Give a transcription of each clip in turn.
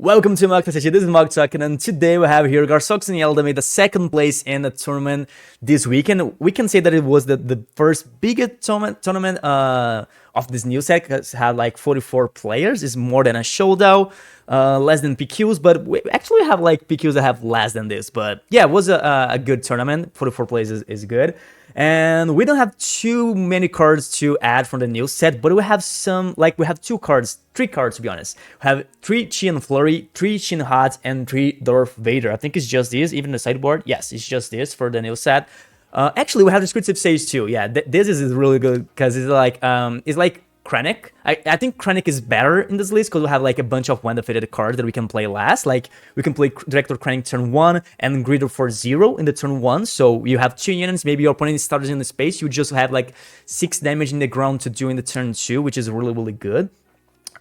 Welcome to Mark TKT. This is Mark talking, and today we have here GAR SAXON that made the second place in the tournament this weekend. We can say that it was the first biggest tournament of this new set, because it had like 44 players. It's more than a showdown, less than PQs, but we actually have like PQs that have less than this. But yeah, it was a good tournament. 44 players is good. And we don't have too many cards to add from the new set, but we have some, like we have three cards to be honest. We have 3 Qian Flurry, 3 Qian Hot, and 3 Darth Vader. I think it's just this, even the sideboard. Yes, it's just this for the new set. Actually, we have Descriptive Sage too. Yeah, this is really good because it's like Krennic. I think Krennic is better in this list because we have like a bunch of one-defeated cards that we can play last. Like we can play Director Krennic turn 1 and Greeter for 0 in the turn 1. So you have 2 units, maybe your opponent starts in the space, you just have like 6 damage in the ground to do in the turn 2, which is really good.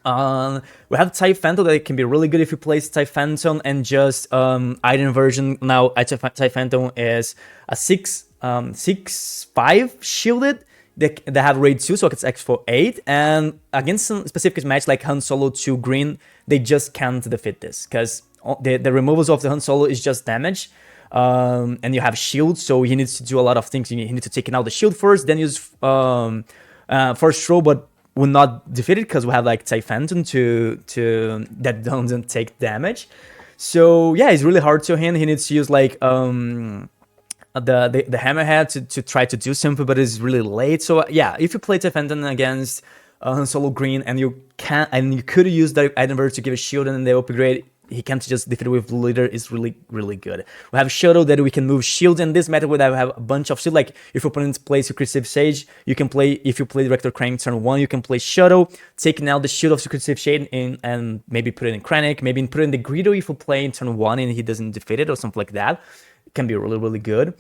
We have TIE Phantom that can be really good if you play TIE Phantom and just item version. Now TIE Phantom is a 6/5 shielded. They have raid 2, so it's X for 8, and against some specific match like Han Solo 2 green, they just can't defeat this because the removals of the Han Solo is just damage, and you have shield, so he needs to do a lot of things. He needs to take out the shield first, then use first throw, but will not defeat it because we have like TIE Phantom to that doesn't take damage. So yeah, it's really hard to hit. He needs to use like the hammerhead to try to do something, but it's really late. So yeah, if you play TIE Phantom against Solo Green and you could use the item to give a shield and the upgrade, he can't just defeat it with leader. Is really good. We have Shuttle that we can move shields, and this meta would have a bunch of shield. Like if opponent plays Secretive Sage, you can play, if you play Director Krennic turn 1, you can play Shuttle, taking out the shield of Secretive Shade and maybe put it in Krennic, maybe put it in the Greedo if you play in turn 1 and he doesn't defeat it or something like that. It can be really good.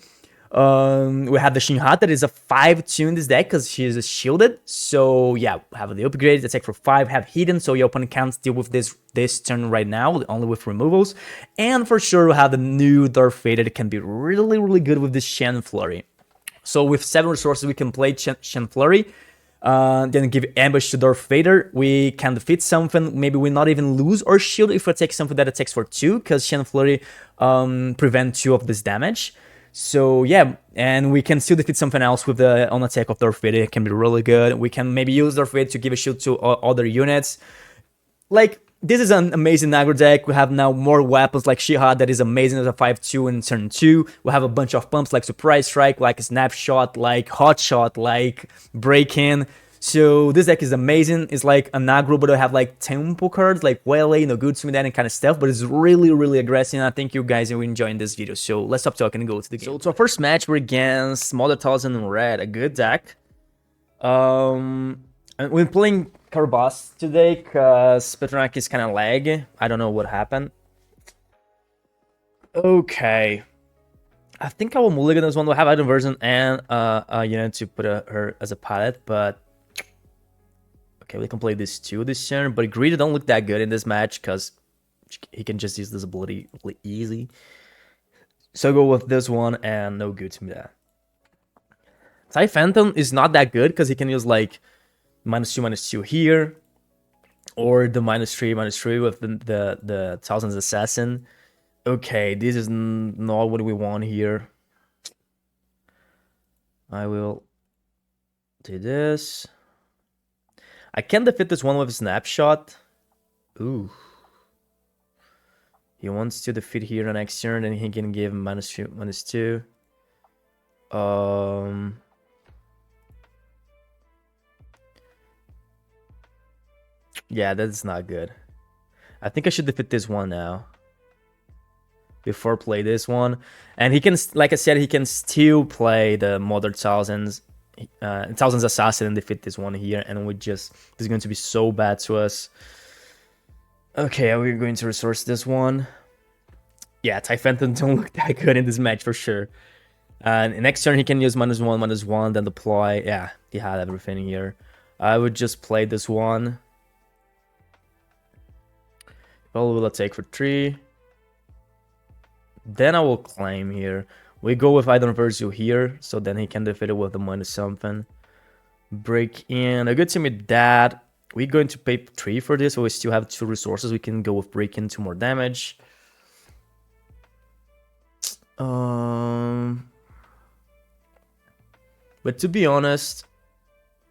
We have the Shinhat that is a 5/2 in this deck because she is shielded. So yeah, have the upgrade, attack for 5, have hidden, so your opponent can't deal with this turn right now, only with removals. And for sure we have the new Darth Vader that can be really good with this Qian Flurry. So with 7 resources we can play Qian Flurry, then give ambush to Darth Vader. We can defeat something, maybe we not even lose or shield if we attack something that attacks for 2, because Qian Flurry prevent 2 of this damage. So yeah, and we can still defeat something else with the on attack of Darth Vader. It can be really good. We can maybe use Darth Vader to give a shield to other units. Like, this is an amazing aggro deck. We have now more weapons like Shihad that is amazing as a 5/2 in turn 2. We have a bunch of pumps like Surprise Strike, like Snapshot, like Hot Shot, like Break-In. So this deck is amazing. It's like an aggro, but I have like tempo cards like Waylay, no good to me, that and kind of stuff. But it's really aggressive. And I think you guys are enjoying this video. So let's stop talking and go to the game. So our first match, we're against Mother Talzin Red, a good deck. And we're playing Carbos today because Petronak is kind of lag. I don't know what happened. Okay. I think I will mulligan this one. We'll have item version and a unit to put her as a pilot, but okay, we can play this too this turn, but Greedo don't look that good in this match because he can just use this ability really easy. So I go with this one and no good to me there. TIE Phantom is not that good because he can use like -2/-2 here, or the -3/-3 with the Talzin's Assassin. Okay, this is not what we want here. I will do this. I can defeat this one with a Snapshot. Ooh. He wants to defeat here the next turn, and he can give him -2/-2. Yeah, that's not good. I think I should defeat this one now before play this one. And he can, like I said, he can still play the Mother Talzin's Assassin and defeat this one here, and this is going to be so bad to us. Okay, are we going to resource this one? Yeah, TIE Phantom don't look that good in this match for sure. And next turn he can use -1/-1, then deploy. Yeah, he had everything here. I would just play this one. Well, will take for 3. Then I will claim here. We go with Idon Virgil here, so then he can defeat it with the -something. Break in. A good team with that. We're going to pay 3 for this, so we still have 2 resources. We can go with break-in, 2 more damage. But to be honest,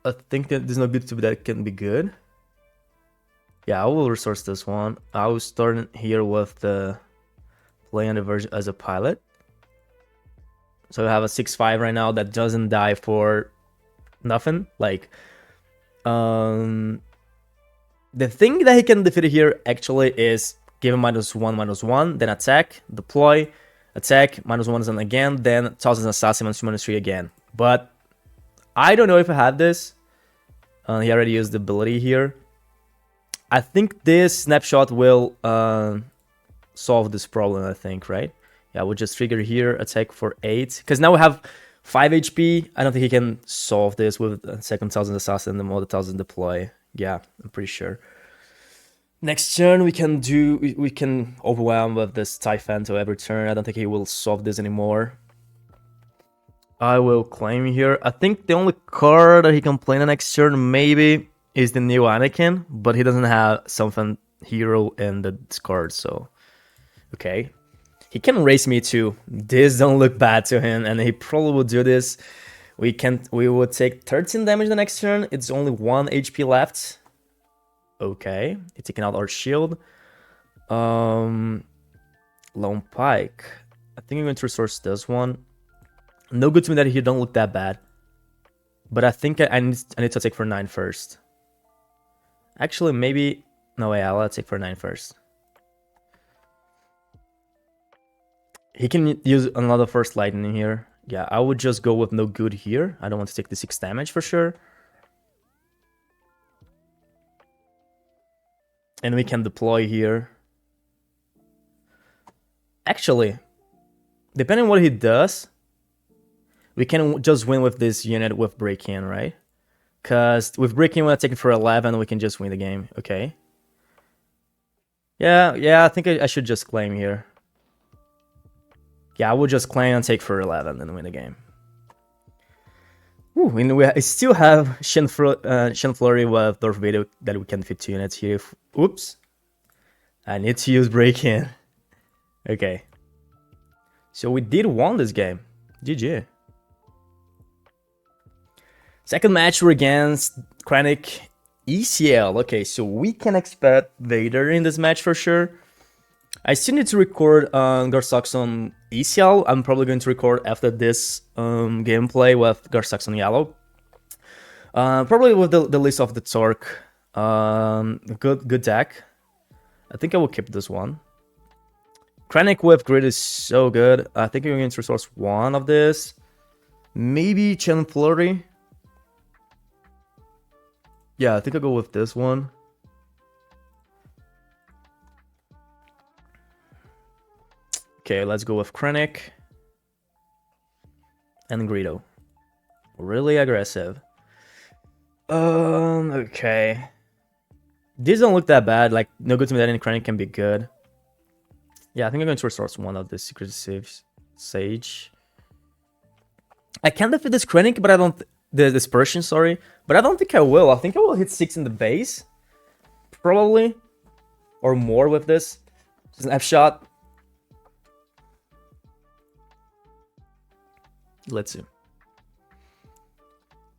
I think that there's no good to be that can be good. Yeah, I will resource this one. I will start here with the playing the version as a pilot. So we have a 6-5 right now that doesn't die for nothing. Like, the thing that he can defeat here actually is give him -1/-1, then attack, deploy, attack, -1 and again, then Talzin Assassin -3 again. But I don't know if I have this. He already used the ability here. I think this snapshot will solve this problem, I think, right? Yeah, we'll just trigger here, attack for 8. Because now we have 5 HP. I don't think he can solve this with a second Talzin Assassin and the more Talzin deploy. Yeah, I'm pretty sure. Next turn, we can overwhelm with this Typhanto every turn. I don't think he will solve this anymore. I will claim here. I think the only card that he can play the next turn maybe is the new Anakin, but he doesn't have something hero in the card, so okay. He can race me too. This don't look bad to him, and he probably will do this. We will take 13 damage the next turn. It's only 1 HP left. Okay, he's taking out our shield. Lone Pike. I think I'm going to resource this one. No good to me that he don't look that bad. But I think I need to take for 9 first. Actually, maybe... No way, I'll take for 9 first. He can use another first lightning here. Yeah, I would just go with no good here. I don't want to take the 6 damage for sure. And we can deploy here. Actually, depending on what he does, we can just win with this unit with break-in, right? Because with break-in, when I take it for 11, we can just win the game. Okay. Yeah, I think I should just claim here. Yeah, I will just claim and take for 11 and win the game. Ooh, and we still have Shen Flurry with Darth Vader that we can fit 2 units here. Oops. I need to use break-in. Okay. So we did won this game. GG. Second match, we're against Krennic ECL. Okay, so we can expect Vader in this match for sure. I still need to record GAR SAXON ECL. I'm probably going to record after this gameplay with GAR SAXON Yellow. Probably with the list of the Torque. Good deck. I think I will keep this one. Krennic with Grid is so good. I think I'm going to resource 1 of this. Maybe Chen Flurry. Yeah, I think I'll go with this one. Okay, let's go with Krennic. And Greedo. Really aggressive. Okay. These don't look that bad. Like, no good to me that any Krennic can be good. Yeah, I think I'm going to resource 1 of the Secret Sage. I can defeat this Krennic, but I don't... The Dispersion, sorry. But I don't think I will. I think I will hit 6 in the base. Probably. Or more with this. Just an F-shot. Let's see.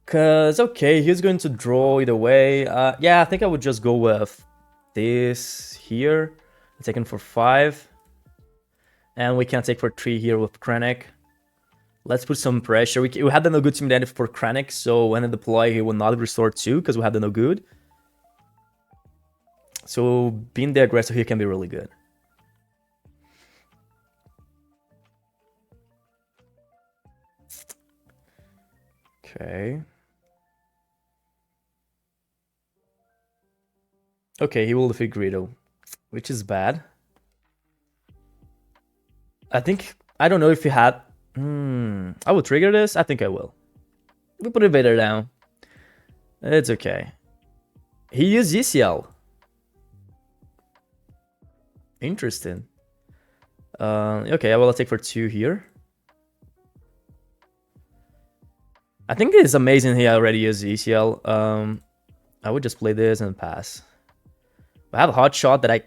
Because, okay, he's going to draw either way. Yeah, I think I would just go with this here. Taking for 5. And we can take for 3 here with Krennic. Let's put some pressure. We had the no good team identity for Krennic, so when I deploy, he will not restore 2 because we have the no good. So being the aggressor here can be really good. Okay. Okay, he will defeat Greedo, which is bad. I think, I don't know if he had... I will trigger this? I think I will. We put Vader down. It's okay. He used ECL. Interesting. Okay, I will take for 2 here. I think it's amazing he already used ECL. I would just play this and pass. I have a hot shot that I...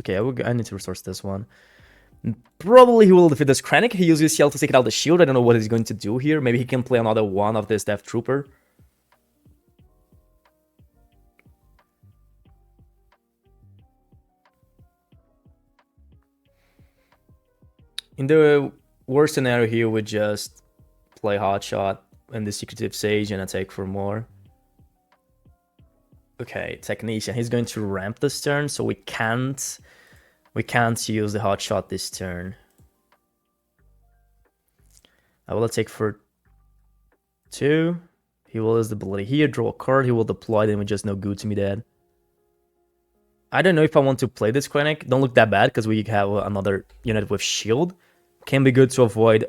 Okay, I need to resource this one. Probably he will defeat this Krennic. He uses ECL to take out the shield. I don't know what he's going to do here. Maybe he can play another one of this Death Trooper. In the worst scenario, he would just play Hotshot and the Secretive Sage and attack for more. Okay, Technician. He's going to ramp this turn, so we can't use the Hotshot this turn. I will attack for 2. He will use the ability here, draw a card, he will deploy, then we just no good to me dead. I don't know if I want to play this Krennic. Don't look that bad because we have another unit with shield. Can be good to avoid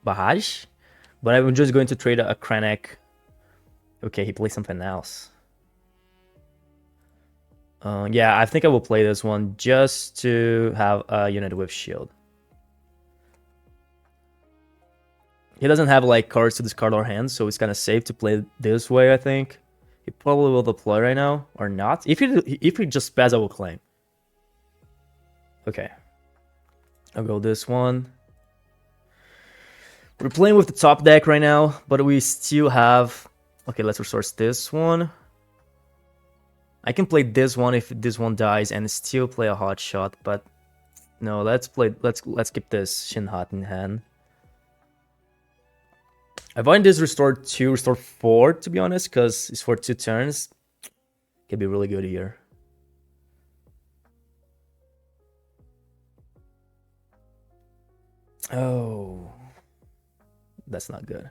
barrage. But I'm just going to trade a Krennic. Okay, he plays something else. Yeah, I think I will play this one just to have a unit with shield. He doesn't have like cards to discard our hands, so it's kind of safe to play this way, I think. He probably will deploy right now, or not. If he just spaz, I will claim. Okay. I'll go this one. We're playing with the top deck right now, but we still have... Okay, let's resource this one. I can play this one if this one dies and still play a hot shot, but no, let's keep this Shin Hot in hand. I find this restore 2, restore 4 to be honest, because it's for 2 turns. Could be really good here. Oh, that's not good.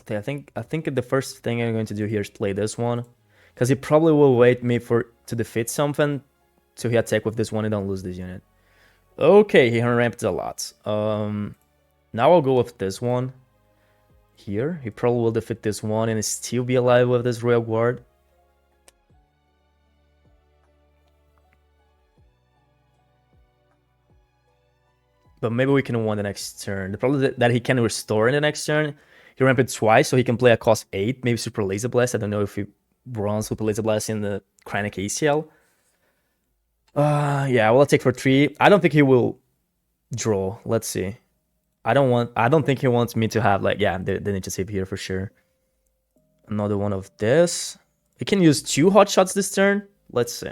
Okay, I think the first thing I'm going to do here is play this one, because he probably will wait me to defeat something, so he attack with this one and don't lose this unit. Okay, he ramped a lot. Now I'll go with this one. Here, he probably will defeat this one and still be alive with this Royal Guard. But maybe we can win the next turn. The problem is that he can restore in the next turn. He ramped twice, so he can play a cost 8, maybe Super Laser Blast. I don't know if he runs Super Laser Blast in the Krennic ECL. Yeah, well, I'll take for 3. I don't think he will draw. Let's see. I don't think he wants me to have like, yeah, the Ninja Save here for sure. Another one of this. He can use 2 hot shots this turn. Let's see.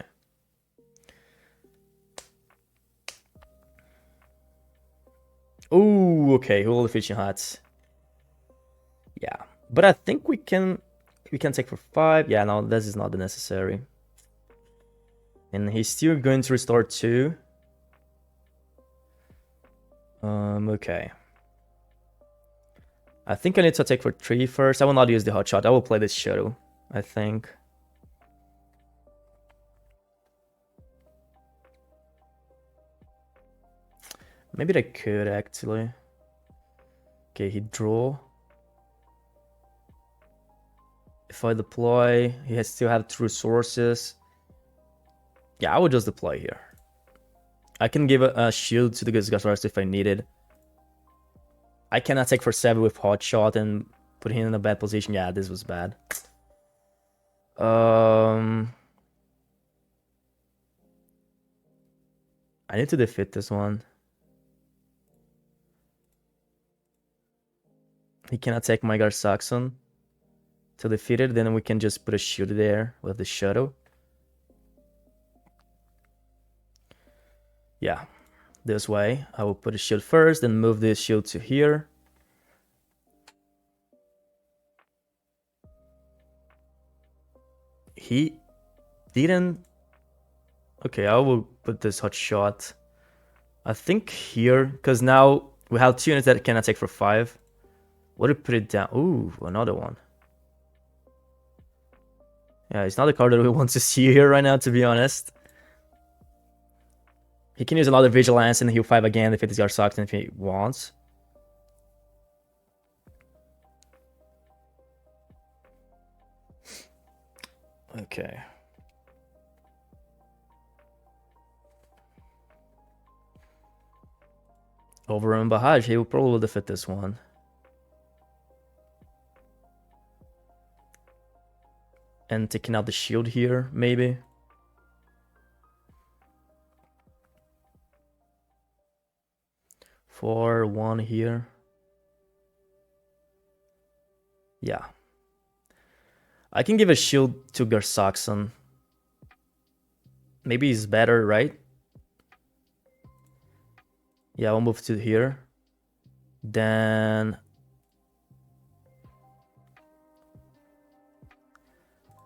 Oh, okay, all the fishing hats. Yeah, but I think we can take for 5. Yeah, no, this is not necessary. And he's still going to restore 2. Okay. I think I need to attack for 3 first. I will not use the hot shot. I will play this Shadow, I think. Maybe I could actually. Okay, he draw. If I deploy, he still have 2 resources. Yeah, I would just deploy here. I can give a shield to the Gazgasarus if I need it. I can attack for 7 with hot shot and put him in a bad position. Yeah, this was bad. I need to defeat this one. He can attack my GAR SAXON to defeat it, then we can just put a shield there with the Shadow. Yeah, this way. I will put a shield first, then move this shield to here. He didn't... Okay, I will put this hot shot. I think here, because now we have 2 units that can attack for 5. What if put it down? Ooh, another one. Yeah, it's not the card that we want to see here right now, to be honest. He can use another Vigilance and he'll 5 again if it is GAR SAXON if he wants. Okay. Over on Bahaj, he will probably defeat this one. And taking out the shield here, maybe. For 1 here. Yeah. I can give a shield to GAR SAXON. Maybe it's better, right? Yeah, I'll move to here. Then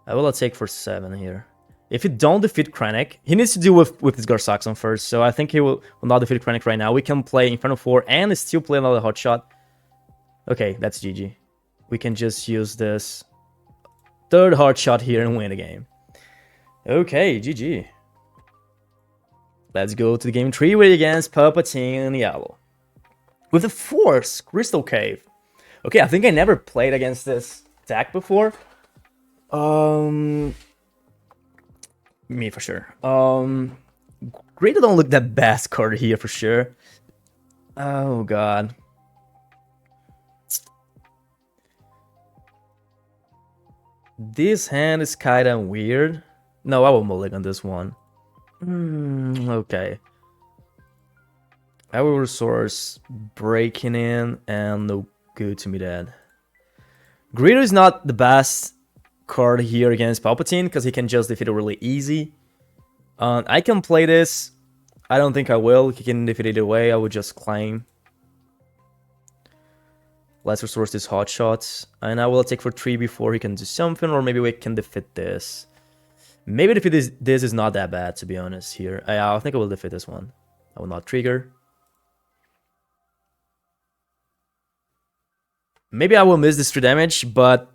I will take for 7 here. If he don't defeat Krennic, he needs to deal with his GAR SAXON first. So I think he will not defeat Krennic right now. We can play Inferno 4 and still play another hot shot. Okay, that's GG. We can just use this third hard shot here and win the game. Okay, GG. Let's go to the game 3 way against Palpatine Yellow. With the Force, Crystal Cave. Okay, I think I never played against this deck before. Me for sure. Greater don't look that best card here for sure. Oh god. This hand is kinda weird. No, I will mulligan this one. Okay. I will resource breaking in and no good to me dead. Greeter is not the best card here against Palpatine because he can just defeat it really easy. I can play this. I don't think I will. He can defeat it away. I would just claim. Let's resource these hot shots. And I will take for 3 before he can do something, or maybe we can defeat this. Maybe defeat this is not that bad, to be honest, here. I think I will defeat this one. I will not trigger. Maybe I will miss this 3 damage, but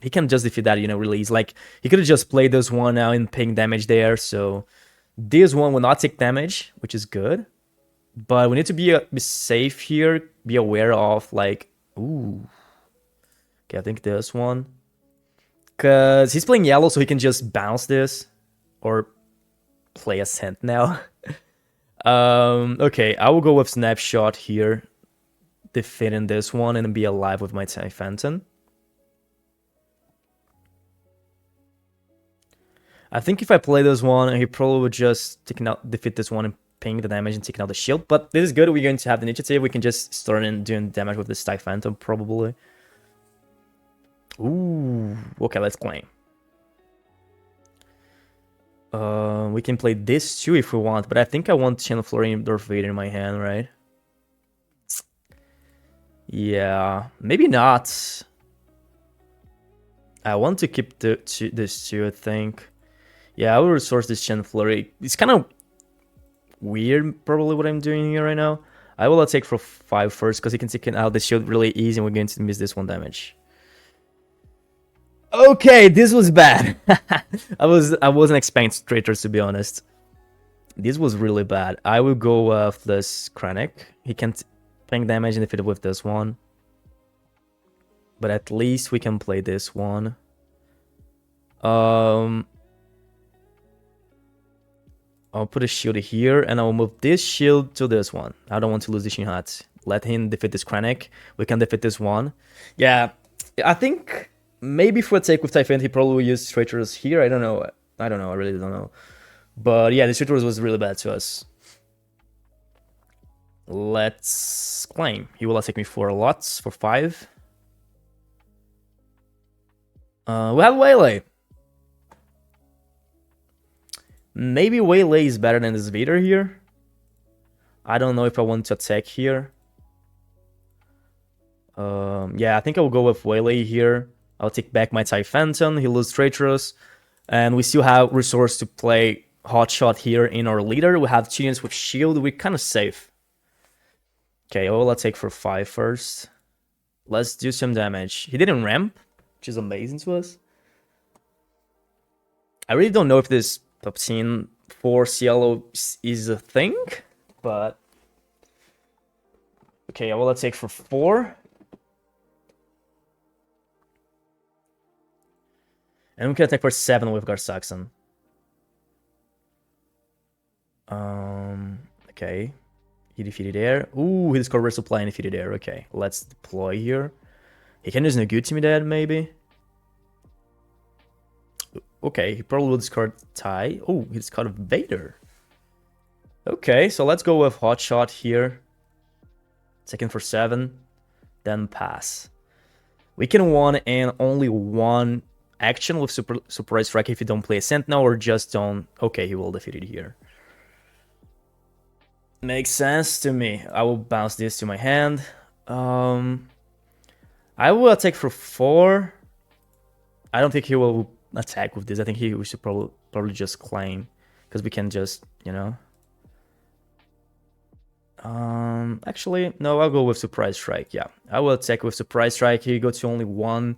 he can just defeat that, you know, really easy. Like, he could have just played this one now and paying damage there, so this one will not take damage, which is good. But we need to be safe here, be aware of, like, ooh. Okay, I think this one. Because he's playing yellow, so he can just bounce this. Or play a Sentinel. Okay, I will go with Snapshot here. Defeating this one and be alive with my Phantom. I think if I play this one, he probably would just defeat this one and ping the damage and taking out the shield. But this is good. We're going to have the initiative. We can just start in doing damage with the Stag Phantom, probably. Ooh. Okay, let's claim. We can play this too if we want, but I think I want Channel Florian Darth Vader in my hand, right? Yeah, maybe not. I want to keep this two, I think. Yeah, I will resource this Chen Flurry. It's kind of weird, probably, what I'm doing here right now. I will take for 5 first, because he can take out the shield really easy, and we're going to miss this 1 damage. Okay, this was bad. I wasn't expecting traitors, to be honest. This was really bad. I will go with this Krennic. He can tank damage and defeat it with this one. But at least we can play this one. I'll put a shield here, and I'll move this shield to this one. I don't want to lose the Shinhat. Let him defeat this Krennic. We can defeat this one. Yeah, I think maybe for a take with Typhon, he probably will use traitors here. I don't know. I really don't know. But yeah, the traitors was really bad to us. Let's claim. He will take me 4 lots for 5. We have Waylay. Maybe Waylay is better than this Vader here. I don't know if I want to attack here. Yeah, I think I will go with Waylay here. I'll take back my TIE Phantom. He loses Traitorous. And we still have resource to play Hotshot here in our leader. We have Chileans with shield. We're kind of safe. Okay, well, let's take for 5 first. Let's do some damage. He didn't ramp, which is amazing to us. I really don't know if this Palpatine Force Yellow is a thing, but... Okay, well, let's take for 4. And we can attack for 7 with GAR SAXON. Okay. He defeated air. Ooh, he discovered supply and defeated air. Okay, let's deploy here. He can use no good to me dead, maybe. Okay, he probably will discard Tai. Oh, he discarded Vader. Okay, so let's go with Hot Shot here. Second for 7. Then pass. We can 1 and only 1 action with Surprise Strike if you don't play a Sentinel or just don't... Okay, he will defeat it here. Makes sense to me. I will bounce this to my hand. I will attack for 4. I don't think he will attack with this. I think we should probably just claim. Because we can just, you know... Actually, no, I'll go with Surprise Strike. Yeah, I will attack with Surprise Strike. Here you go to only 1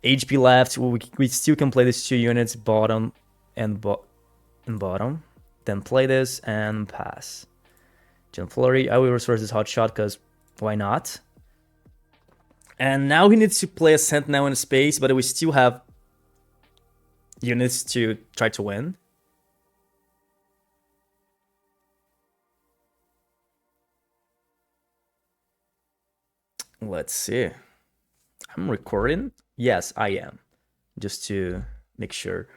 HP left. We still can play these 2 units, bottom and bottom. Then play this and pass. Gen Flurry. I will resource this Hot Shot because why not? And now he needs to play a Sentinel in space, but we still have units to try to win. Let's see. I'm recording? Yes, I am. Just to make sure.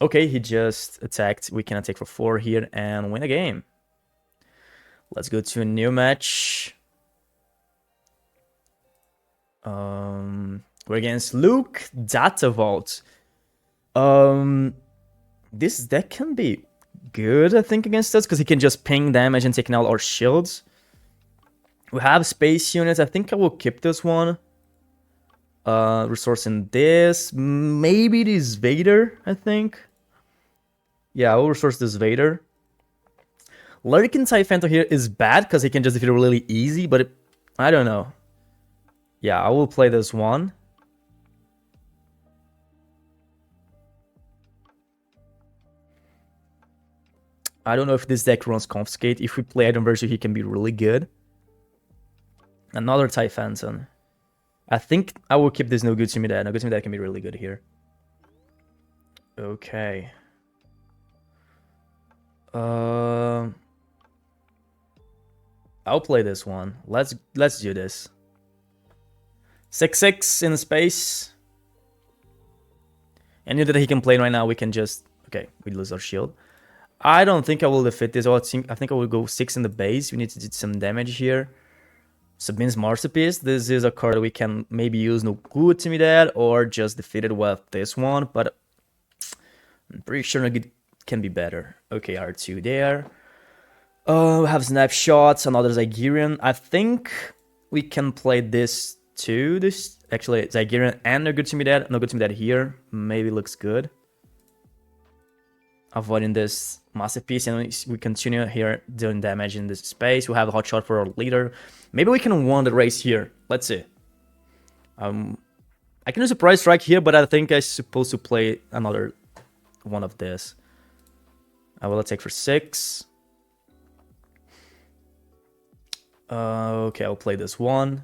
Okay, he just attacked. We can attack for 4 here and win a game. Let's go to a new match. We're against Luke Data Vault. This deck can be good, I think, against us because he can just ping damage and take out our shields. We have space units. I think I will keep this one. Resourcing this. Maybe this Vader, I think. Yeah, I will resource this Vader. Larkin TIE Phantom here is bad because he can just defeat it really easy, but I don't know. Yeah, I will play this one. I don't know if this deck runs Confiscate. If we play Item Version, he can be really good. Another TIE Phantom. I think I will keep this No Good to Me Dad. No Good to Me Dad can be really good here. Okay. I'll play this one. Let's do this. 6/6 in space. Any that he can play right now, we can just... Okay, we lose our shield. I don't think I will defeat this. I think I will go 6 in the base. We need to do some damage here. Sabine's Masterpiece. This is a card we can maybe use No Good to Me Dad or just defeat it with this one, but I'm pretty sure No Good can be better. Okay, R2 there. We have Snapshots, another Zygerian. I think we can play this too. This actually Zygerian and No Good to Me Dad. No Good to Me Dad here. Maybe looks good. Avoiding this Masterpiece, and we continue here doing damage in this space. We have a Hot Shot for our leader. Maybe we can win the race here. Let's see. I can do Surprise Strike here, but I think I'm supposed to play another one of this. I will attack for 6. Okay, I'll play this one.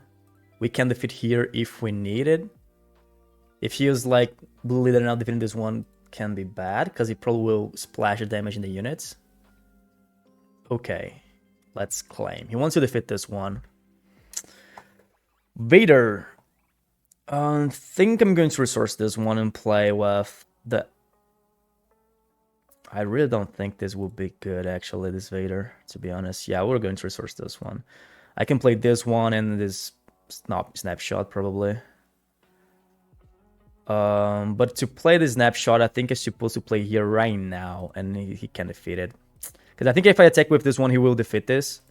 We can defeat here if we need it. If he is like blue leader now, defeating this one can be bad because he probably will splash the damage in the units. Okay, let's claim. He wants to defeat this one. Vader. I think I'm going to resource this one and play with the... I really don't think this will be good, actually, this Vader, to be honest. Yeah, we're going to resource this one. I can play this one and this Snapshot, probably. But to play the Snapshot, I think I'm supposed to play here right now, and he can defeat it. Because I think if I attack with this one, he will defeat this.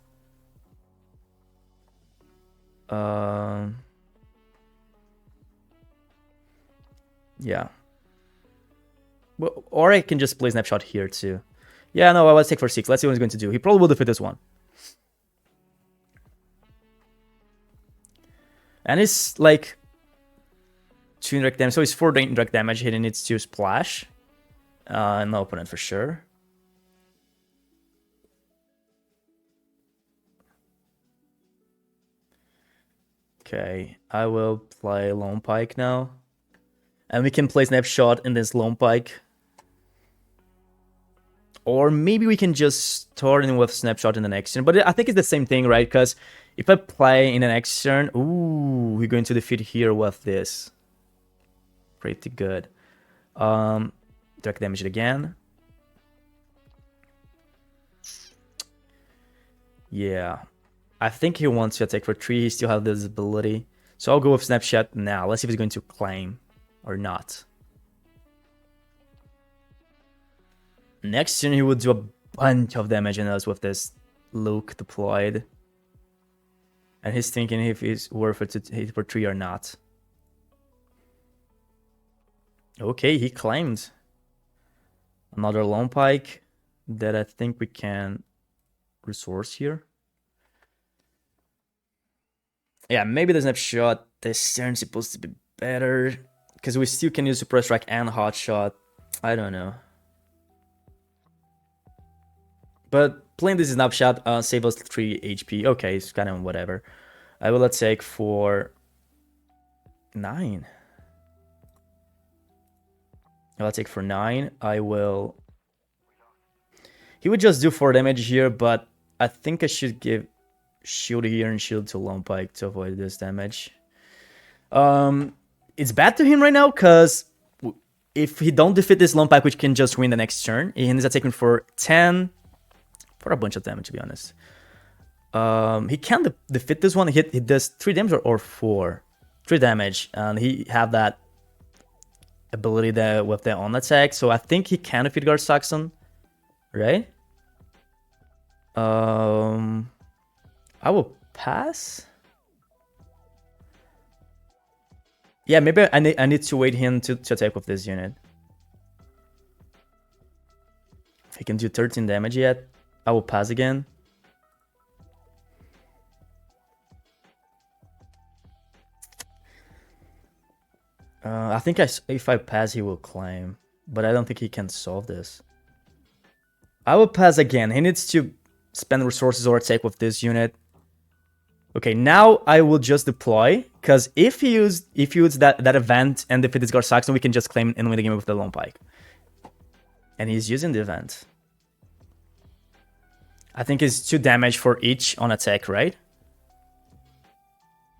Yeah. Well, or I can just play Snapshot here too. Yeah, no, I'll take for 6. Let's see what he's going to do. He probably will defeat this one. And it's like 2 indirect damage, so it's 4 indirect damage. He needs to splash. No opponent for sure. Okay, I will play Lone Pike now. And we can play Snapshot in this Lone Pike. Or maybe we can just start in with Snapshot in the next turn. But I think it's the same thing, right? Because if I play in the next turn, ooh, we're going to defeat here with this. Pretty good. Direct damage it again. Yeah. I think he wants to attack for 3. He still has this ability. So I'll go with Snapshot now. Let's see if he's going to claim or not. Next turn, he will do a bunch of damage on us with this Luke deployed. And he's thinking if it's worth it to hit for 3 or not. Okay, he claimed another Lone Pike that I think we can resource here. Yeah, maybe the Snapshot this turn is supposed to be better. Because we still can use Super Strike and Hot Shot. I don't know. But playing this Snapshot save us 3 HP. Okay, it's kind of whatever. I will attack for 9. I'll take for 9. I will... He would just do 4 damage here, but I think I should give shield here and shield to Lone Pike to avoid this damage. It's bad to him right now, because if he don't defeat this Lone Pike, which can just win the next turn, he is attacking for 10... For a bunch of damage, to be honest. He can defeat this one. He does 3 damage or 4? 3 damage. And he have that ability there with the on attack. So I think he can defeat GAR SAXON. Right? I will pass. Yeah, maybe I need to wait him to attack with this unit. He can do 13 damage yet. I will pass again. I think if I pass, he will claim. But I don't think he can solve this. I will pass again. He needs to spend resources or attack with this unit. Okay, now I will just deploy. Because if he used that event and defeat this GAR SAXON, we can just claim and win the game with the Lone Pike. And he's using the event. I think it's 2 damage for each on attack, right?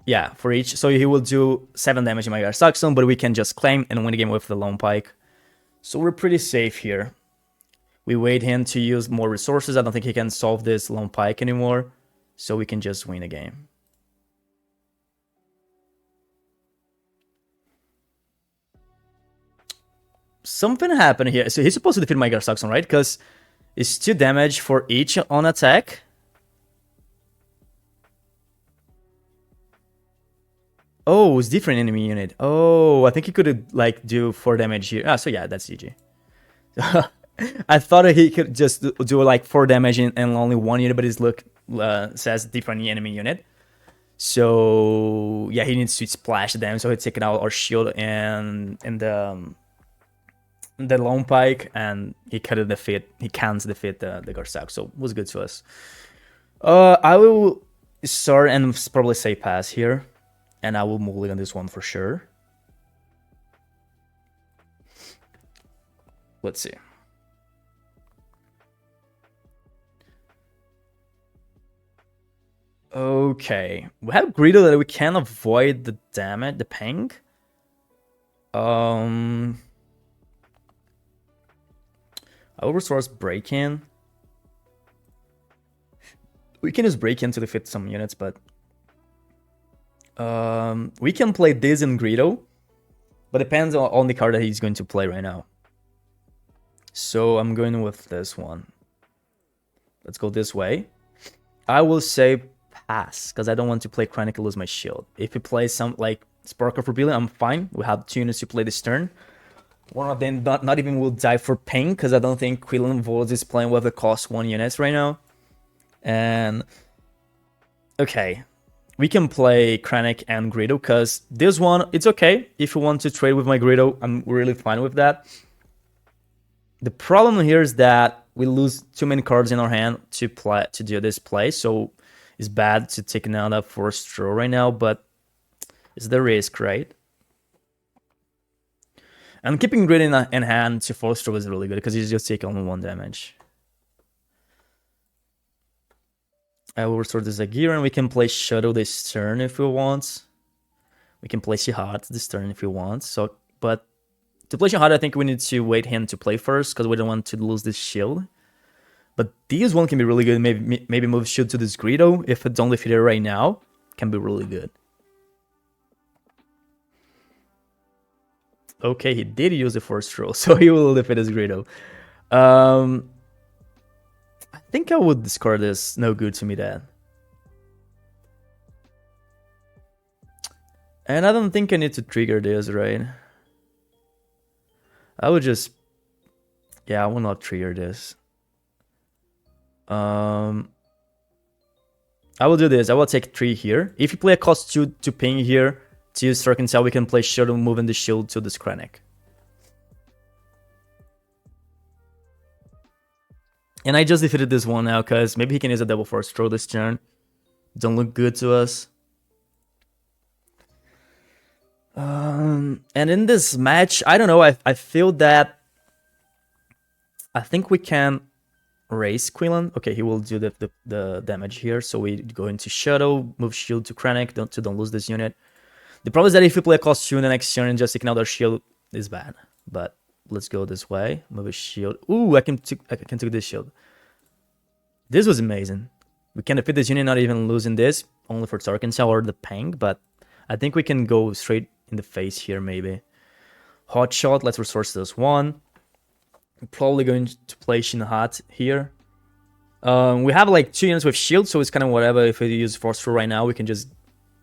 Yeah, for each. So he will do 7 damage in my GAR SAXON, but we can just claim and win the game with the Lone Pike. So we're pretty safe here. We wait him to use more resources. I don't think he can solve this Lone Pike anymore. So we can just win the game. Something happened here. So he's supposed to defeat my GAR SAXON, right? Because it's 2 damage for each on attack. Oh, it's different enemy unit. Oh, I think he could like do 4 damage here. Ah, so yeah, that's GG. I thought he could just do like 4 damage in only 1 unit, but his look says different enemy unit. So yeah, he needs to splash them. So he's taking out our shield and the Lone Pike, and he can't defeat the GAR SAXON, so it was good to us. I will start and probably say pass here, and I will mulligan this one for sure. Let's see. Okay, we have Greedo that we can avoid the damage, the ping. I will resource break-in. We can use break-in to defeat some units, but we can play this in Greedo, but depends on the card that he's going to play right now. So I'm going with this one. Let's go this way. I will say pass, because I don't want to play Krennic and lose my shield. If he plays some like Spark of Rebellion, I'm fine. We have 2 units to play this turn. One of them not even will die for ping, because I don't think Quinlan is playing with the cost 1 units right now. And okay, we can play Krennic and Greedo, because this one, it's okay. If you want to trade with my Greedo, I'm really fine with that. The problem here is that we lose too many cards in our hand to do this play, so it's bad to take another first draw right now, but it's the risk, right? And keeping Greedo in hand to first draw is really good, because he's just taking only 1 damage. I will restore this gear, and we can play Shuttle this turn if we want. We can play Shihad this turn if we want. So, but to play Shihad, I think we need to wait him to play first because we don't want to lose this shield. But this one can be really good. Maybe move shield to this Greedo if it's only defeated right now. Can be really good. Okay, he did use the Force Throw, so he will defeat his Greedo. I think I would discard this. No good to me, that. And I don't think I need to trigger this, right? I would just... Yeah, I will not trigger this. I will do this. I will take 3 here. If you play a cost 2 to ping here, to use Circle Cell, we can play Shuttle, moving the shield to this Krennic. And I just defeated this one now, because maybe he can use a double Force Throw this turn. Don't look good to us. And in this match, I don't know, I feel that... I think we can raise Quinlan. Okay, he will do the damage here, so we go into Shuttle, move shield to Krennic, don't lose this unit. The problem is that if you play a cost 2 in the next turn and just taking out our shield is bad. But let's go this way. Move a shield. Ooh, I can take this shield. This was amazing. We can defeat this unit, not even losing this, only for Tarkansel or the Pang, but I think we can go straight in the face here, maybe. Hot Shot, let's resource this one. I'm probably going to play Shinhat here. We have like 2 units with shield, so it's kind of whatever. If we use Force Throw right now, we can just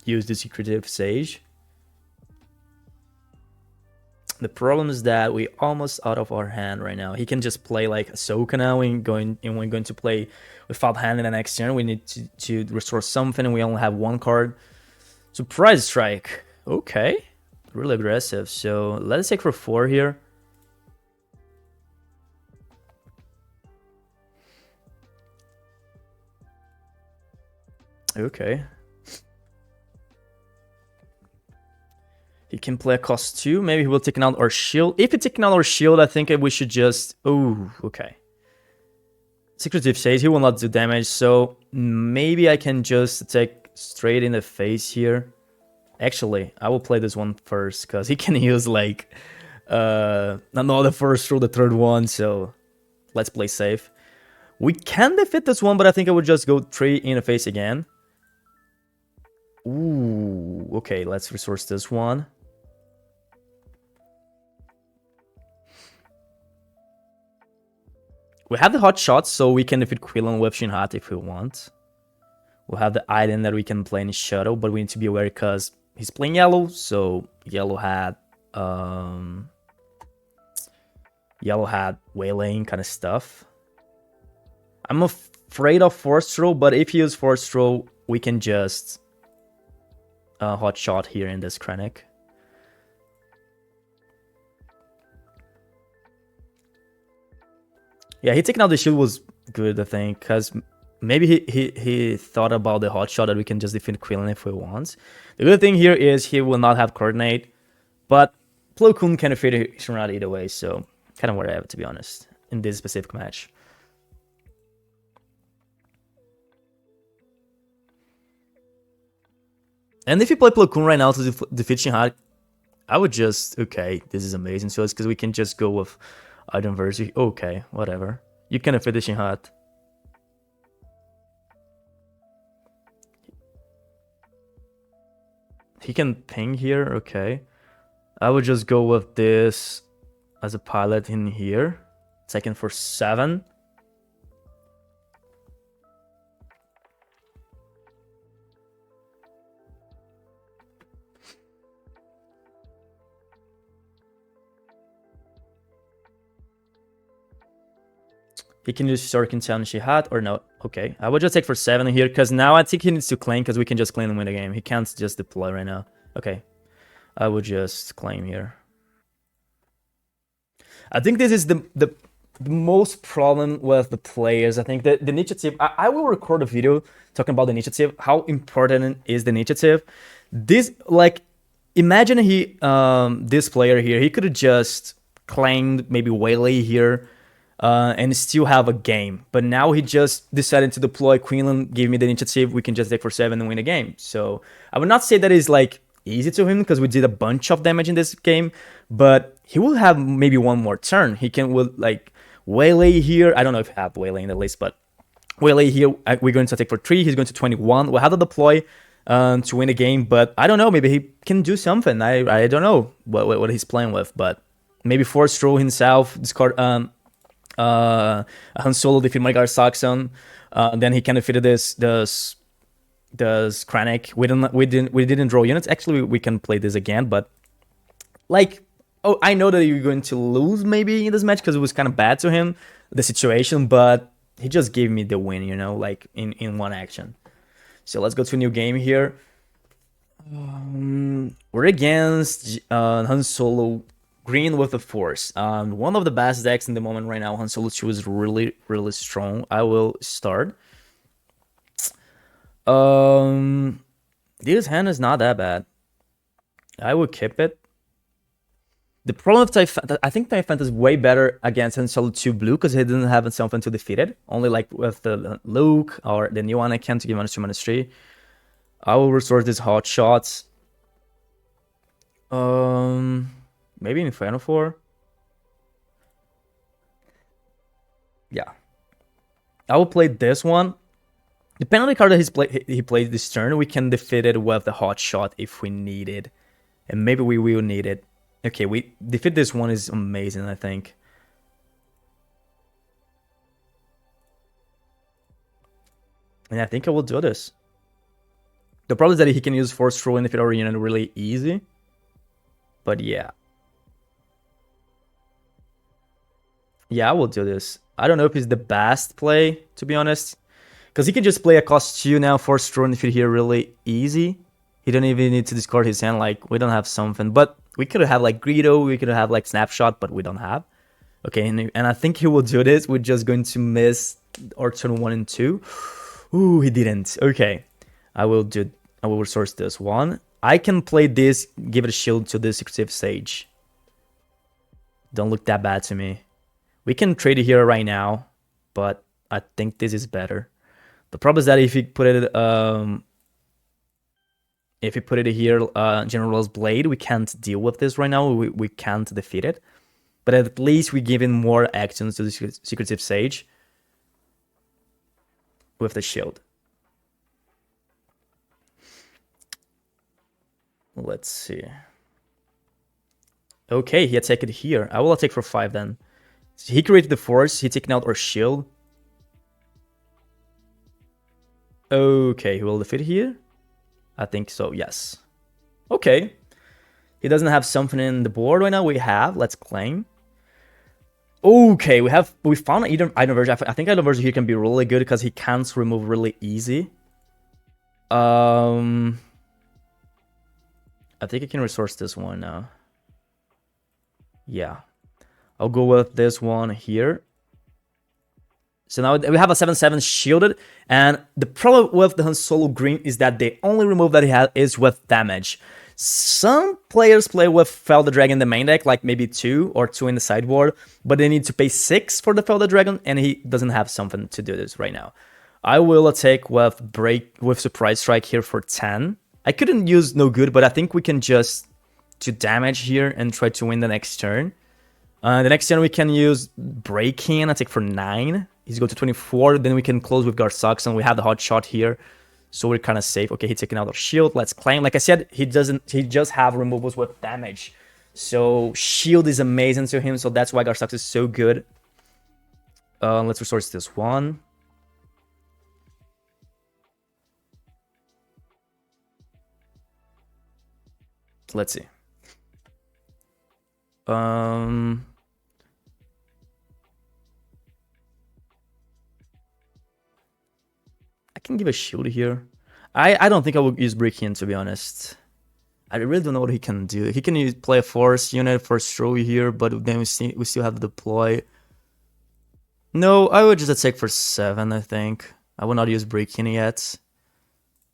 use the Secretive Sage. The problem is that we're almost out of our hand right now. He can just play like Ahsoka now, and we're going to play without hand in the next turn. We need to restore something, and we only have 1 card. Surprise Strike. Okay. Really aggressive. So let's take for 4 here. Okay. He can play a cost 2. Maybe he will take out our shield. If he's taking out our shield, I think we should just... Oh, okay. Secretive Sage, he will not do damage, so maybe I can just take straight in the face here. Actually, I will play this one first, because he can use, like, not the first throw, the 3rd one, so let's play safe. We can defeat this one, but I think I would just go 3 in the face again. Ooh, okay, let's resource this one. We have the Hot Shots, so we can defeat Quinlan with Shinhat if we want. We'll have the item that we can play in Shuttle, but we need to be aware because he's playing yellow, so yellow had waylaying kind of stuff. I'm afraid of Force Throw, but if you use Force Throw, we can just Hot Shot here in this Krennic. Yeah, he taking out the shield was good, I think, because maybe he thought about the Hot Shot that we can just defeat Quinlan if we want. The good thing here is he will not have Coordinate, but Plo Koon can defeat Shinrat either way, so kind of whatever, to be honest, in this specific match. And if you play Plo Koon right now to defeat Shinhat, I would just... Okay, this is amazing. So it's because we can just go with item versus... Okay, whatever. You can defeat the Shinhat. He can ping here, okay. I would just go with this as a pilot in here. Second for 7. He can use Sorkin Town Shihat or no. Okay, I would just take for 7 here because now I think he needs to claim because we can just claim and win the game. He can't just deploy right now. Okay, I would just claim here. I think this is the most problem with the players. I think that the initiative... I will record a video talking about the initiative. How important is the initiative? This, like, imagine this player here. He could have just claimed maybe Waylay here. and still have a game. But now he just decided to deploy Quinlan, give me the initiative. We can just take for 7 and win a game. So I would not say that is like easy to him because we did a bunch of damage in this game, but he will have maybe one more turn. He can will like waylay here. I don't know if I have waylay in the list, but waylay here. We're going to take for 3. He's going to 21. We'll have to deploy to win a game, but I don't know. Maybe he can do something. I don't know what he's playing with, but maybe force throw himself, discard Han Solo, defeat my GAR SAXON. Then he can defeat this Krennic. We didn't draw units. Actually, we can play this again, but like, oh, I know that you're going to lose maybe in this match because it was kind of bad to him, the situation, but he just gave me the win, you know, like in one action. So let's go to a new game here. We're against Han Solo green with the Force. One of the best decks in the moment right now. Han Solo 2 is really, really strong. I will start. This hand is not that bad. I will keep it. The problem with Typhant, I think Typhant is way better against Han Solo 2 blue because he didn't have something to defeat it. Only like with the Luke or the new Anakin to give -2, -3. I will restore these hot shots. Maybe Inferno 4. Yeah. I will play this one. Depending on the card that he played this turn, we can defeat it with the hot shot if we need it. And maybe we will need it. Okay, we defeat this one is amazing, I think. And I think I will do this. The problem is that he can use Force Throw and defeat our unit really easy. But yeah. Yeah, I will do this. I don't know if it's the best play, to be honest. Because he can just play a cost 2 now, Force Throw and defeat here really easy. He don't even need to discard his hand, like, we don't have something. But we could have, like, Greedo, we could have, like, Snapshot, but we don't have. Okay, and I think he will do this. We're just going to miss our turn 1 and 2. Ooh, he didn't. Okay, I will resource this one. I can play this, give it a shield to this Secretive Sage. Don't look that bad to me. We can trade it here right now, but I think this is better. The problem is that if you put it here, General's Blade, we can't deal with this right now. We can't defeat it. But at least we give in more actions to the Secretive Sage with the shield. Let's see. Okay, he attacked it here. I will attack for 5 then. So he created the Force. He taken out our shield. Okay, he will defeat here. I think so, yes. Okay. He doesn't have something in the board right now. We have. Let's claim. Okay, we found item version. I think item version here can be really good because he can't remove really easy. I think I can resource this one now. Yeah. I'll go with this one here. So now we have a 7/7 shielded, and the problem with the Han Solo green is that the only remove that he has is with damage. Some players play with Fel the Dragon in the main deck, like maybe 2 or 2 in the sideboard, but they need to pay 6 for the Fel the Dragon, and he doesn't have something to do this right now. I will attack with Surprise Strike here for 10. I couldn't use no good, but I think we can just do damage here and try to win the next turn. The next turn we can use Break-In, attack for 9. He's going to 24, then we can close with GAR SAXON. We have the hot shot here, so we're kind of safe. Okay, he's taking out our shield. Let's claim. Like I said, he just have removals with damage. So shield is amazing to him, so that's why GAR SAXON is so good. Let's resource this one. Let's see. I can give a shield here. I don't think I will use Break-In, to be honest. I really don't know what he can do. He can play a Force unit for throw here, but then we still have to deploy. No, I would just attack for 7, I think. I will not use Break-In yet.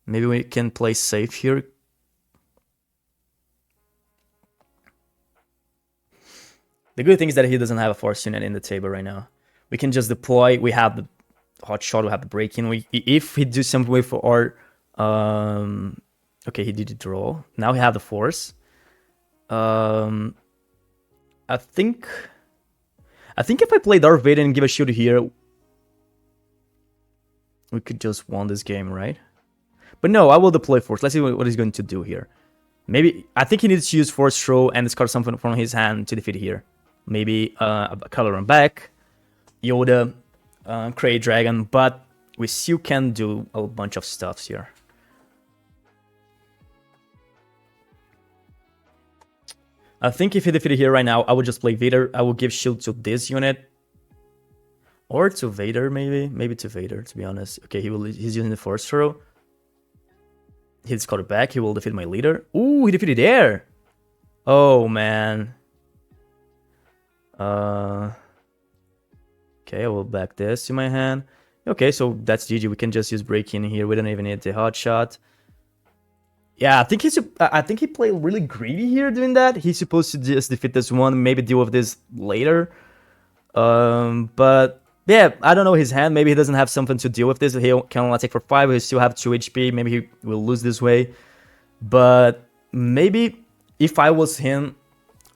Maybe we can play safe here. The good thing is that he doesn't have a Force unit in the table right now. We can just deploy. We have the hot shot. We have the break-in. If he do something with our okay, he did the draw. Now we have the force. I think if I play Darth Vader and give a shield here, we could just win this game, right? But no, I will deploy force. Let's see what he's going to do here. Maybe I think he needs to use force throw and discard something from his hand to defeat here. Maybe a color on back, Yoda, create dragon, but we still can do a bunch of stuffs here. I think if he defeated here right now, I would just play Vader. I will give shield to this unit. Or to Vader, maybe to Vader, to be honest. Okay, he's using the force throw. He discarded back. He will defeat my leader. Ooh, he defeated air. Oh man. Okay, I will back this to my hand. Okay, so that's GG. We can just use break in here. We don't even need the hot shot. Yeah, I think he played really greedy here doing that. He's supposed to just defeat this one, maybe deal with this later. But yeah, I don't know his hand. Maybe he doesn't have something to deal with this. He can only take for 5. He still have 2 HP. Maybe he will lose this way. But maybe if I was him,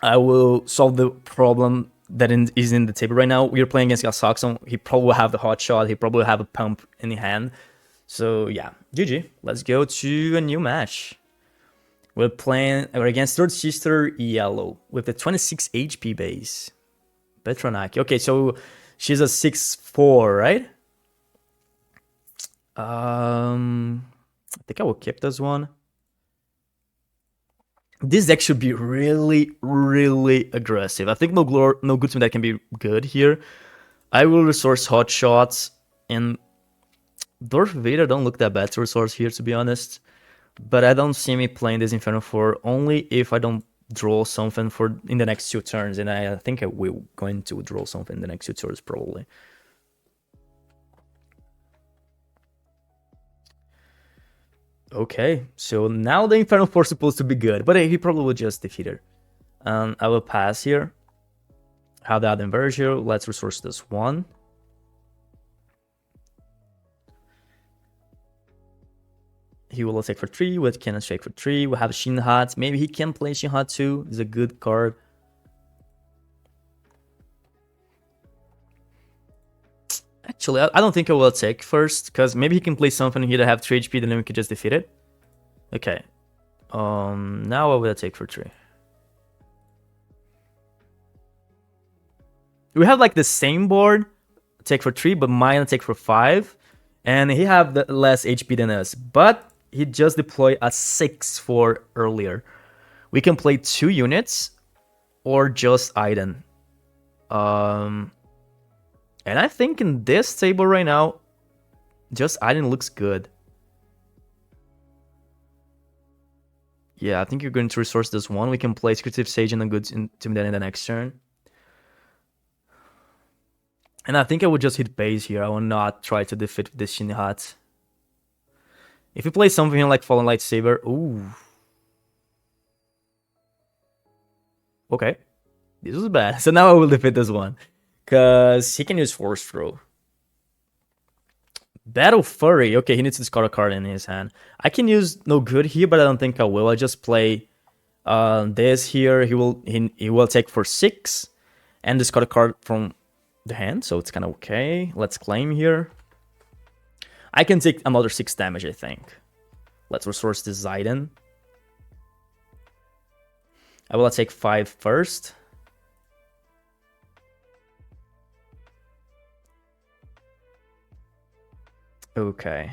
I will solve the problem that is in the table right now. We're playing against GAR SAXON. He probably will have the hot shot. He probably will have a pump in the hand. So yeah, GG. Let's go to a new match. We're against Third Sister Yellow with the 26 HP base. Petronaki. Okay, so she's a 6-4, right? I think I will keep this one. This deck should be really, really aggressive. I think no good team that can be good here. I will resource hot shots, and Darth Vader don't look that bad to resource here, to be honest. But I don't see me playing this Inferno 4 only if I don't draw something in the next 2 turns, and I think I will going to draw something in the next 2 turns probably. Okay, so now the Inferno 4 is supposed to be good, but he probably will just defeat her. I will pass here. Have that inverse here. Let's resource this one. He will attack for 3 with Cannon Strike for 3. We'll have Shinhat. Maybe he can play Shinhat too. It's a good card. Actually, I don't think I will attack first, because maybe he can play something here to have 3 HP, then we could just defeat it. Okay. Now I will attack for 3. We have like the same board, attack for 3, but mine attack for 5. And he have the less HP than us, but he just deployed a 6-4 earlier. We can play 2 units or just Aiden. And I think in this table right now, just Aiden looks good. Yeah, I think you're going to resource this one. We can play Secretive Sage and a good Intimidator in the next turn. And I think I would just hit base here. I will not try to defeat this Shinhat. If you play something like Fallen Lightsaber, ooh. Okay. This was bad. So now I will defeat this one. Because he can use Force Throw. Battle Fury. Okay, he needs to discard a card in his hand. I can use no good here, but I don't think I will. I just play this here. He will take for 6 and discard a card from the hand, so it's kind of okay. Let's claim here. I can take another 6 damage, I think. Let's resource this Zidane. I will take 5 first. Okay.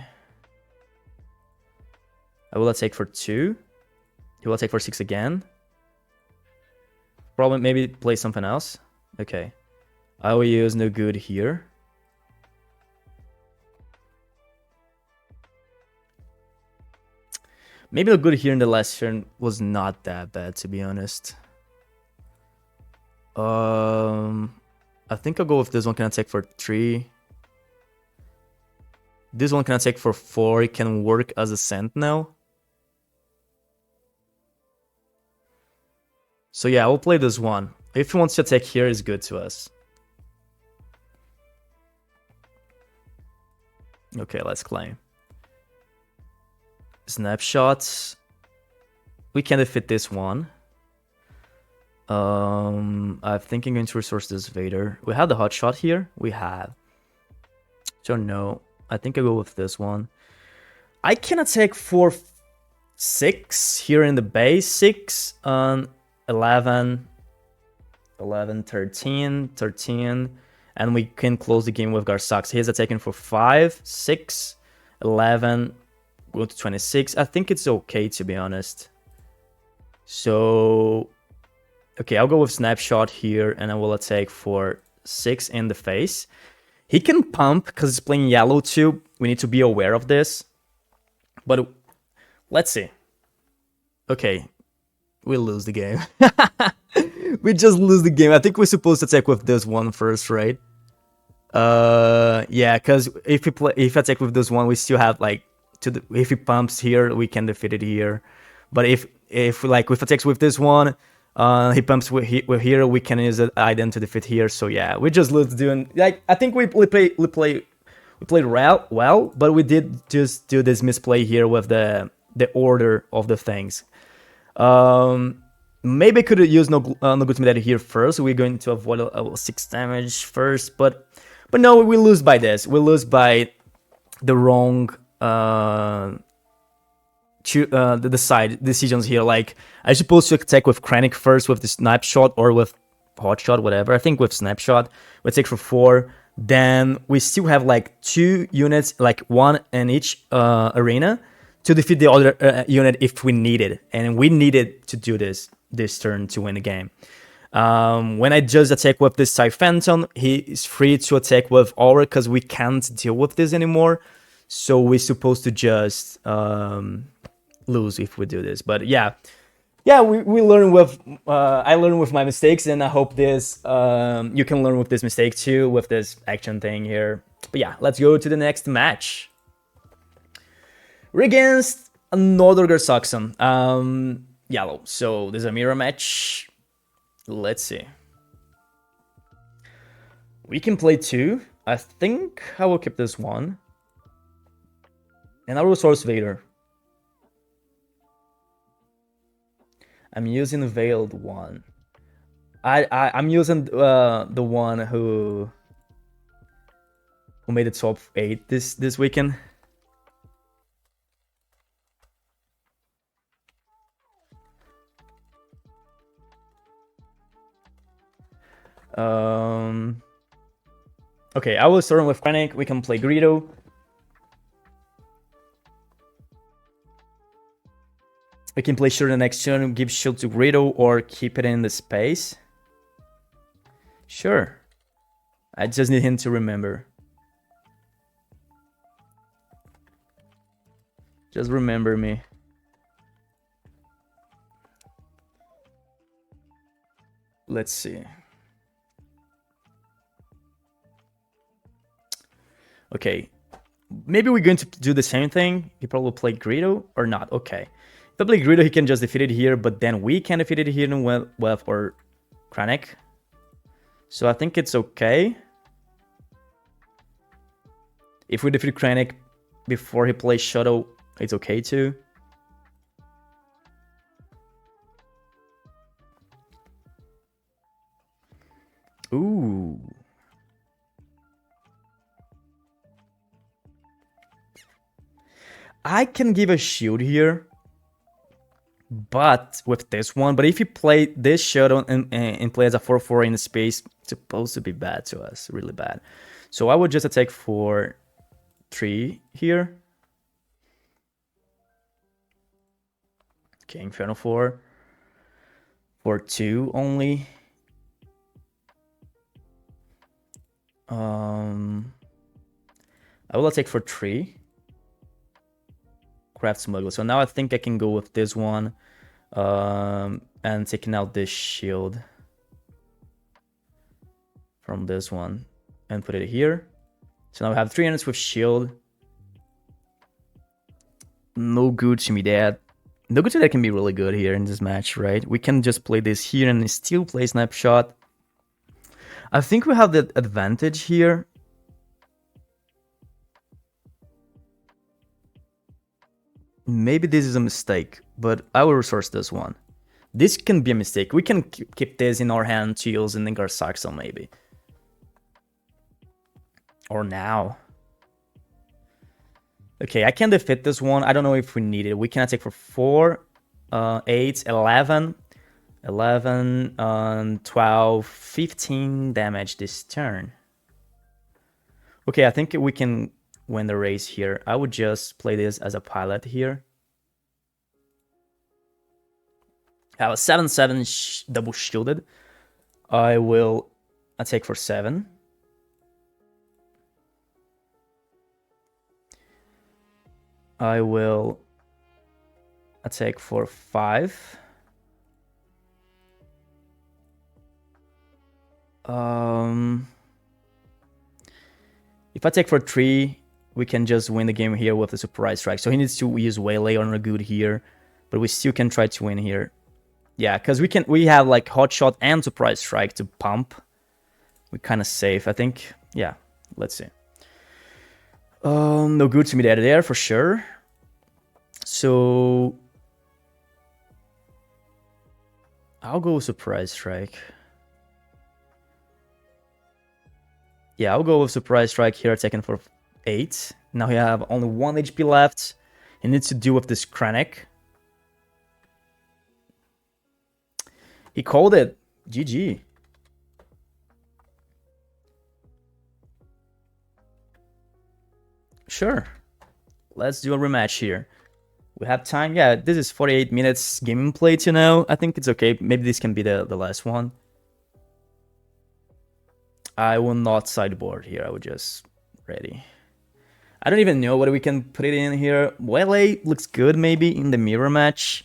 I will take for 2. He will take for 6 again. Probably maybe play something else. Okay. I will use no good here. Maybe no good here in the last turn was not that bad, to be honest. I think I'll go with this one. Can attack for 3. This one can attack for 4. It can work as a Sentinel. So yeah, I will play this one. If he wants to attack here, it's good to us. Okay, let's claim. Snapshots. We can defeat this one. I'm thinking going to resource this Vader. We have the hot shot here. We have. So no, I think I go with this one. I can attack for 6 here in the base. 6 on 11, 13, and we can close the game with GAR SAXON. He's attacking for 5, 6, 11, go to 26. I think it's okay, to be honest. So, okay, I'll go with Snapshot here, and I will attack for 6 in the face. He can pump, because he's playing yellow too. We need to be aware of this. But, let's see. Okay, we lose the game. We just lose the game. I think we're supposed to attack with this one first, right? Yeah, because if we attack with this one, we still have like if he pumps here, we can defeat it here. But if attacks with this one, he pumps with here, we can use it item to defeat here. So yeah, we just lose doing like I think we played well, but we did just do this misplay here with the order of the things. Maybe I could use no good meter here first. We're going to avoid a 6 damage first, but no, we lose by this. We lose by the wrong the side decisions here. Like I'm supposed to attack with Krennic first with the snapshot or with hotshot, whatever. I think with snapshot we take for 4. Then we still have like 2 units, like 1 in each arena, to defeat the other unit if we needed, and we needed to do this turn to win the game. When I just attack with this Sci Phantom, he is free to attack with Aura because we can't deal with this anymore. So we're supposed to just lose if we do this. But yeah, we learn with I learn with my mistakes, and I hope this you can learn with this mistake too, with this action thing here. But yeah, let's go to the next match. We're against another GAR SAXON, yellow. So there's a mirror match. Let's see. We can play 2. I think I will keep this one. And I will source Vader. I'm using the Veiled one. I'm using the one who made the top 8 this weekend. Okay, I will start with Krennic. We can play Greedo. We can play shield the next turn, give shield to Greedo, or keep it in the space. Sure. I just need him to remember. Just remember me. Let's see. Okay. Maybe we're going to do the same thing. He probably play Greedo or not. Okay. If I play Greedo, he can just defeat it here, but then we can defeat it here with or Krennic. So I think it's okay. If we defeat Krennic before he plays Shuttle, it's okay too. Ooh. I can give a shield here, but with this one. But if you play this shuttle and play as a 4/4 in space, it's supposed to be bad to us, really bad. So I would just attack for 3 here. Okay, Inferno 4 for 2 only. I will attack for 3. Craft Smuggler. So now I think I can go with this one and taking out this shield from this one and put it here. So now I have 3 units with shield. No good to me that. No good to that can be really good here in this match, right? We can just play this here and still play Snapshot. I think we have the advantage here. Maybe this is a mistake, but I will resource this one. This can be a mistake. We can keep this in our hand to use in the GAR SAXON maybe. Or now. Okay, I can defeat this one. I don't know if we need it. We can attack for 4, 8, 11, 12, 15 damage this turn. Okay, I think we can win the race here. I would just play this as a pilot here. I have a 7/7 double shielded. I will attack for 7. I will attack for 5. If I take for 3, we can just win the game here with a surprise strike. So he needs to use Waylay on a good here, but we still can try to win here. Yeah, because we have like hot shot and surprise strike to pump. We're kind of safe, I think. Yeah, let's see. No good to me there for sure. So I'll go with surprise strike. Yeah, I'll go with surprise strike here, taken for 8. Now we have only 1 HP left. He needs to deal with this Krennic. He called it. GG. Sure. Let's do a rematch here. We have time. Yeah, this is 48 minutes gaming plate, you know. I think it's okay. Maybe this can be the last one. I will not sideboard here. I will just ready. I don't even know what we can put it in here. Waylay looks good maybe in the mirror match.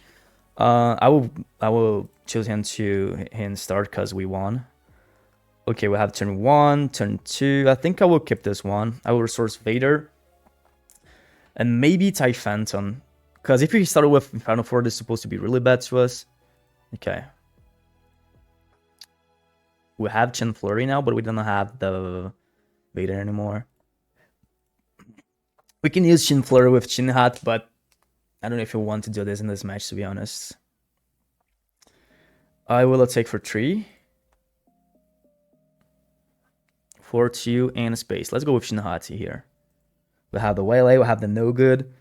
I will choose him to start because we won. Okay, we have turn 1, turn 2. I think I will keep this one. I will resource Vader. And maybe TIE Phantom. Because if we started with Inferno 4, this is supposed to be really bad to us. Okay. We have Chin Flurry now, but we don't have the Vader anymore. We can use Chin Flurry with Chin Hat, but I don't know if we want to do this in this match, to be honest. I will attack for 3. 4, 2, and space. Let's go with Shinhati here. We have the Waylay, we have the no good.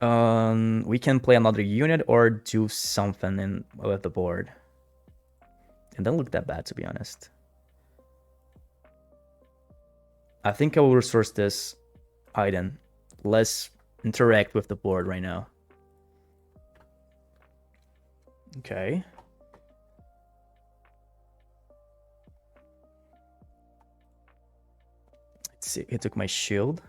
We can play another unit or do something with the board. It doesn't look that bad, to be honest. I think I will resource this item. Let's interact with the board right now. Okay. Let's see. He took my shield.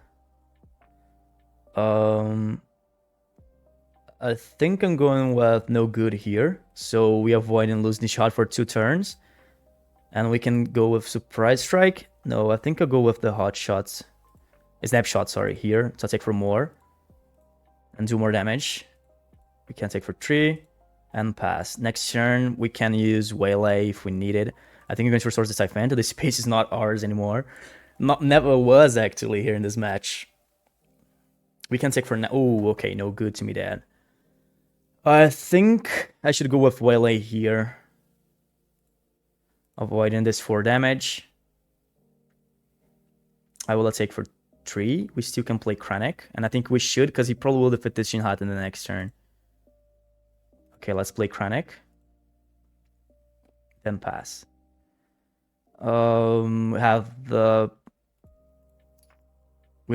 I think I'm going with no good here. So we avoid and lose the shot for 2 turns. And we can go with surprise strike. No, I think I'll go with the hot shots. Snapshot, sorry, here. So I'll take for more. And do more damage. We can take for 3. And pass. Next turn, we can use Waylay if we need it. I think we're going to resource the Typhanta. The space is not ours anymore. Never was, actually, here in this match. We can take for now. Oh, okay, no good to me, Dad. I think I should go with Waylay here. Avoiding this 4 damage. I will take for 3. We still can play Krennic. And I think we should, because he probably will defeat this Shinhat in the next turn. Okay, let's play Krennic. Then pass. We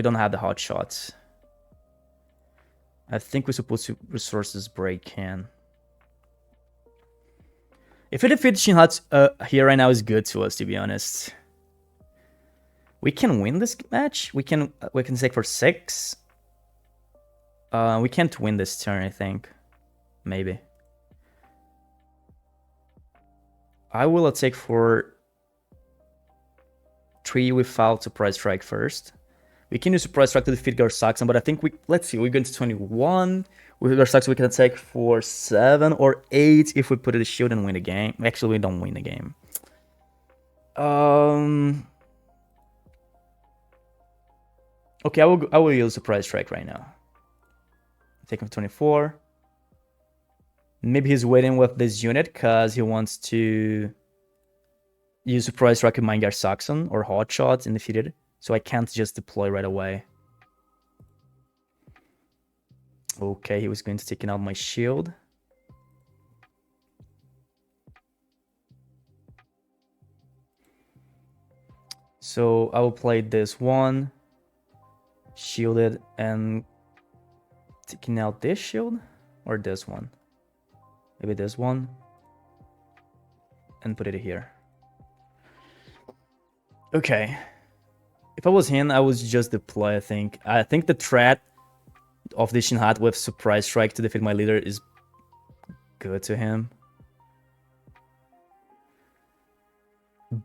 don't have the hot shots. I think we're supposed to resource this break can. If we defeat Shinhat here right now is good to us, to be honest. We can win this match. We can take for 6. We can't win this turn, I think. Maybe. I will take for 3 without surprise strike first. We can use surprise strike to defeat GAR SAXON, but I think let's see, we're going to 21. With GAR SAXON, we can attack for 7 or 8 if we put a shield and win the game. Actually, we don't win the game. Okay, I will use surprise strike right now. Take him 24. Maybe he's waiting with this unit because he wants to use Surprise Strike with my GAR Saxon or Hot Shots in defeated. So I can't just deploy right away. Okay, he was going to take out my shield. So I will play this one, shielded, and taking out this shield or this one. Maybe this one, and put it here. Okay. If I was him, I would just deploy, I think. I think the threat of the Shin Hat with Surprise Strike to defeat my leader is good to him.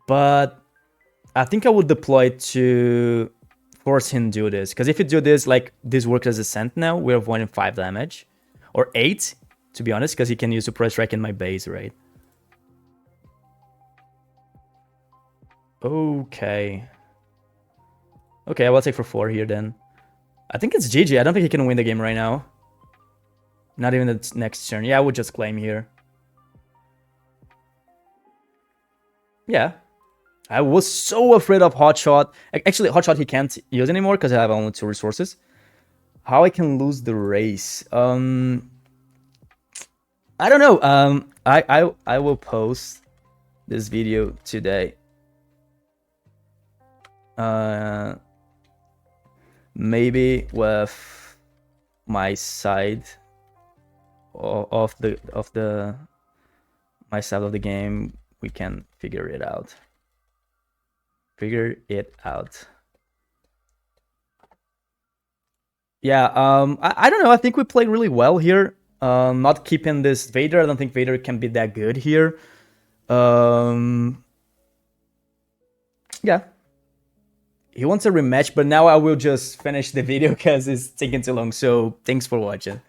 But I think I would deploy to force him to do this. Because if you do this, like, this works as a cent now, we're avoiding 5 damage. Or 8, to be honest, because he can use Surprise Strike in my base, right? Okay. Okay, I will take for 4 here then. I think it's GG. I don't think he can win the game right now. Not even the next turn. Yeah, I would just claim here. Yeah. I was so afraid of Hot Shot. Actually, Hot Shot he can't use anymore because I have only 2 resources. How I can lose the race? I don't know. I will post this video today. Maybe with my side of the my side of the game, we can figure it out. Yeah, I don't know. I think we played really well here. Not keeping this Vader. I don't think Vader can be that good here. Yeah. He wants a rematch, but now I will just finish the video because it's taking too long. So thanks for watching.